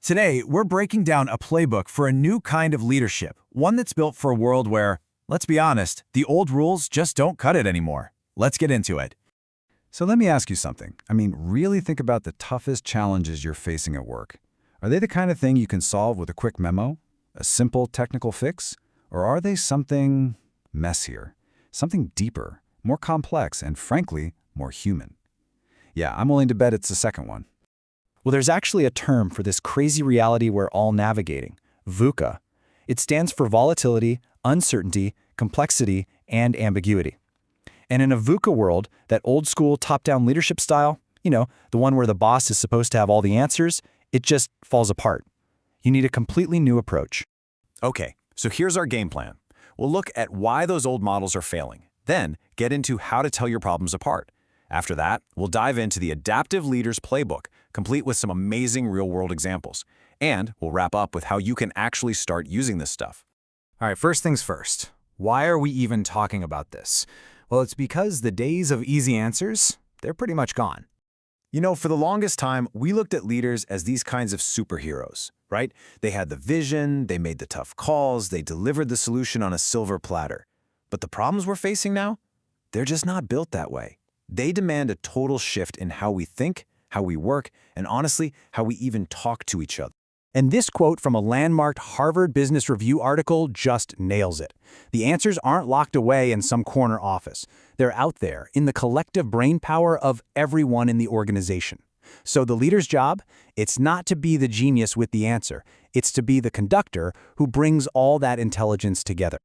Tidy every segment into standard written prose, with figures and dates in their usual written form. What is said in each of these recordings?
Today, we're breaking down a playbook for a new kind of leadership, one that's built for a world where, let's be honest, the old rules just don't cut it anymore. Let's get into it. So let me ask you something. Really think about the toughest challenges you're facing at work. Are they the kind of thing you can solve with a quick memo? A simple technical fix? Or are they something messier? Something deeper, more complex, and frankly, more human? Yeah, I'm willing to bet it's the second one. Well, there's actually a term for this crazy reality we're all navigating, VUCA. It stands for volatility, uncertainty, complexity, and ambiguity. And in a VUCA world, that old-school top-down leadership style, the one where the boss is supposed to have all the answers, it just falls apart. You need a completely new approach. Okay, so here's our game plan. We'll look at why those old models are failing, then get into how to tell your problems apart. After that, we'll dive into the Adaptive Leaders Playbook, complete with some amazing real-world examples. And we'll wrap up with how you can actually start using this stuff. All right, first things first. Why are we even talking about this? Well, it's because the days of easy answers, they're pretty much gone. For the longest time, we looked at leaders as these kinds of superheroes, right? They had the vision, they made the tough calls, they delivered the solution on a silver platter. But the problems we're facing now, they're just not built that way. They demand a total shift in how we think, how we work, and honestly, how we even talk to each other. And this quote from a landmarked Harvard Business Review article just nails it. The answers aren't locked away in some corner office. They're out there in the collective brainpower of everyone in the organization. So the leader's job, it's not to be the genius with the answer. It's to be the conductor who brings all that intelligence together.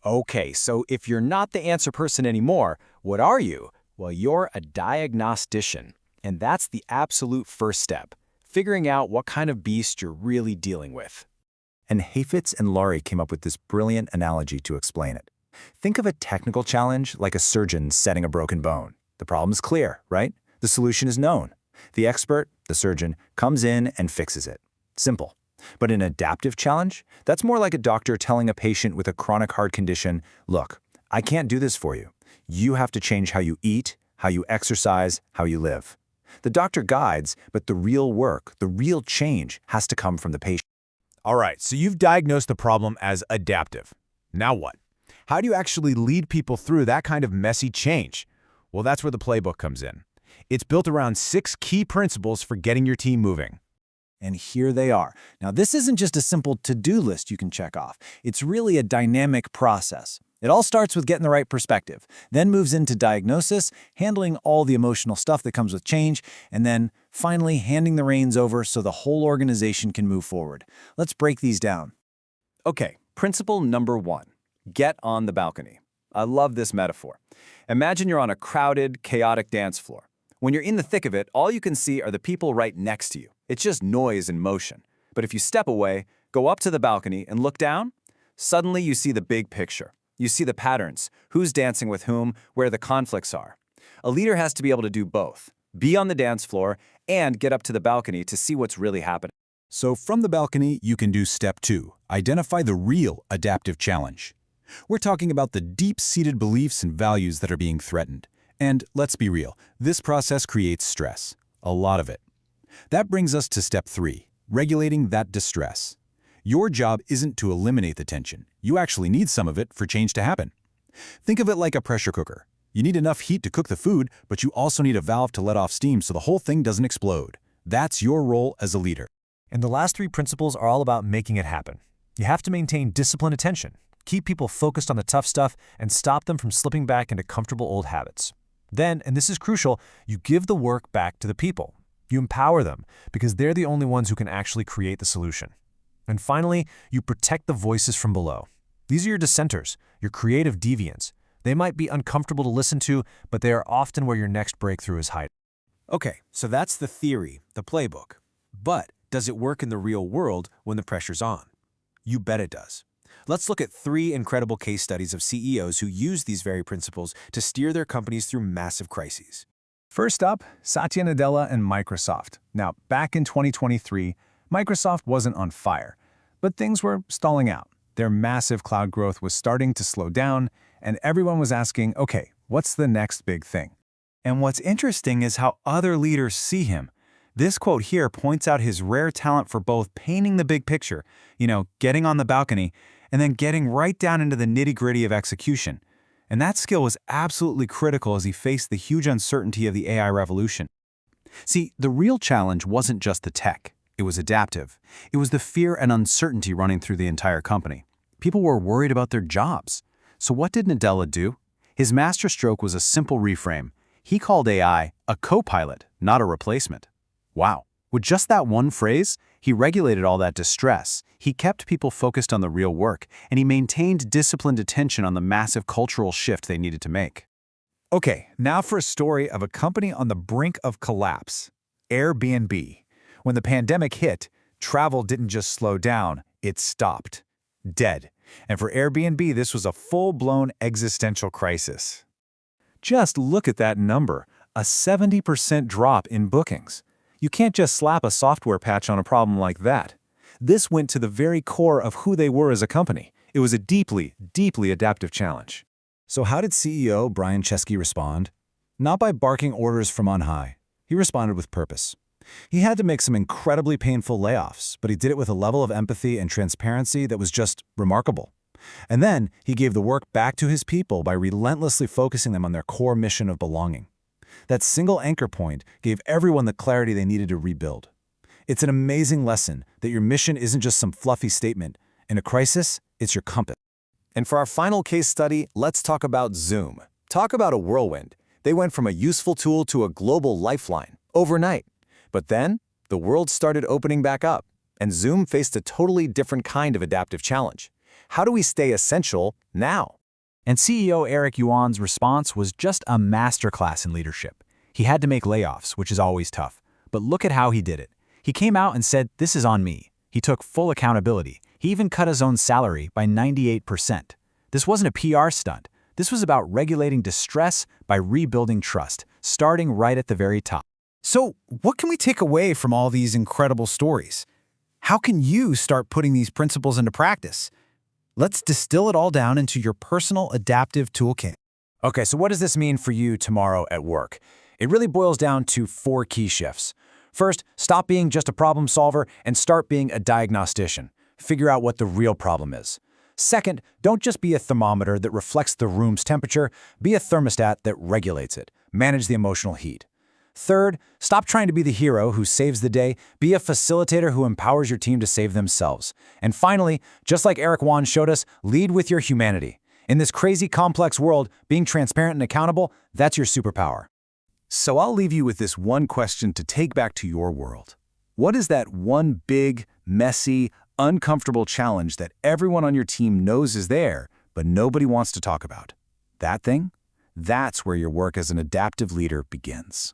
Okay, so if you're not the answer person anymore, what are you? Well, you're a diagnostician, and that's the absolute first step, figuring out what kind of beast you're really dealing with. And Heifetz and Laurie came up with this brilliant analogy to explain it. Think of a technical challenge like a surgeon setting a broken bone. The problem's clear, right? The solution is known. The expert, the surgeon, comes in and fixes it. Simple. But an adaptive challenge? That's more like a doctor telling a patient with a chronic heart condition, look, I can't do this for you. You have to change how you eat, how you exercise, how you live. The doctor guides, but the real work, the real change has to come from the patient. All right, so you've diagnosed the problem as adaptive. Now what? How do you actually lead people through that kind of messy change? Well, that's where the playbook comes in. It's built around 6 key principles for getting your team moving. And here they are. Now, this isn't just a simple to-do list you can check off. It's really a dynamic process. It all starts with getting the right perspective, then moves into diagnosis, handling all the emotional stuff that comes with change, and then finally handing the reins over so the whole organization can move forward. Let's break these down. Okay, principle number 1, get on the balcony. I love this metaphor. Imagine you're on a crowded, chaotic dance floor. When you're in the thick of it, all you can see are the people right next to you. It's just noise and motion. But if you step away, go up to the balcony and look down, suddenly you see the big picture. You see the patterns, who's dancing with whom, where the conflicts are. A leader has to be able to do both, be on the dance floor and get up to the balcony to see what's really happening. So from the balcony, you can do step 2, identify the real adaptive challenge. We're talking about the deep-seated beliefs and values that are being threatened. And let's be real, this process creates stress, a lot of it. That brings us to step 3, regulating that distress. Your job isn't to eliminate the tension. You actually need some of it for change to happen. Think of it like a pressure cooker. You need enough heat to cook the food, but you also need a valve to let off steam so the whole thing doesn't explode. That's your role as a leader. And the last 3 principles are all about making it happen. You have to maintain disciplined attention, keep people focused on the tough stuff, and stop them from slipping back into comfortable old habits. Then, and this is crucial, you give the work back to the people. You empower them because they're the only ones who can actually create the solution. And finally, you protect the voices from below. These are your dissenters, your creative deviants. They might be uncomfortable to listen to, but they are often where your next breakthrough is hiding. Okay, so that's the theory, the playbook. But does it work in the real world when the pressure's on? You bet it does. Let's look at 3 incredible case studies of CEOs who use these very principles to steer their companies through massive crises. First up, Satya Nadella and Microsoft. Now, back in 2023, Microsoft wasn't on fire, but things were stalling out. Their massive cloud growth was starting to slow down, and everyone was asking, okay, what's the next big thing? And what's interesting is how other leaders see him. This quote here points out his rare talent for both painting the big picture, getting on the balcony, and then getting right down into the nitty-gritty of execution. And that skill was absolutely critical as he faced the huge uncertainty of the AI revolution. See, the real challenge wasn't just the tech. It was adaptive. It was the fear and uncertainty running through the entire company. People were worried about their jobs. So what did Nadella do? His masterstroke was a simple reframe. He called AI a co-pilot, not a replacement. Wow. With just that one phrase, he regulated all that distress. He kept people focused on the real work, and he maintained disciplined attention on the massive cultural shift they needed to make. Okay, now for a story of a company on the brink of collapse. Airbnb. When the pandemic hit, travel didn't just slow down, it stopped. Dead. And for Airbnb, this was a full-blown existential crisis. Just look at that number, a 70% drop in bookings. You can't just slap a software patch on a problem like that. This went to the very core of who they were as a company. It was a deeply, deeply adaptive challenge. So how did CEO Brian Chesky respond? Not by barking orders from on high. He responded with purpose. He had to make some incredibly painful layoffs, but he did it with a level of empathy and transparency that was just remarkable. And then he gave the work back to his people by relentlessly focusing them on their core mission of belonging. That single anchor point gave everyone the clarity they needed to rebuild. It's an amazing lesson that your mission isn't just some fluffy statement. In a crisis, it's your compass. And for our final case study, let's talk about Zoom. Talk about a whirlwind. They went from a useful tool to a global lifeline overnight. But then, the world started opening back up, and Zoom faced a totally different kind of adaptive challenge. How do we stay essential now? And CEO Eric Yuan's response was just a masterclass in leadership. He had to make layoffs, which is always tough. But look at how he did it. He came out and said, "This is on me." He took full accountability. He even cut his own salary by 98%. This wasn't a PR stunt. This was about regulating distress by rebuilding trust, starting right at the very top. So, what can we take away from all these incredible stories? How can you start putting these principles into practice? Let's distill it all down into your personal adaptive toolkit. Okay, so what does this mean for you tomorrow at work? It really boils down to 4 key shifts. First, stop being just a problem solver and start being a diagnostician. Figure out what the real problem is. Second, don't just be a thermometer that reflects the room's temperature, be a thermostat that regulates it. Manage the emotional heat. Third, stop trying to be the hero who saves the day, be a facilitator who empowers your team to save themselves. And finally, just like Eric Yuan showed us, lead with your humanity. In this crazy, complex world, being transparent and accountable, that's your superpower. So I'll leave you with this one question to take back to your world. What is that one big, messy, uncomfortable challenge that everyone on your team knows is there, but nobody wants to talk about? That thing? That's where your work as an adaptive leader begins.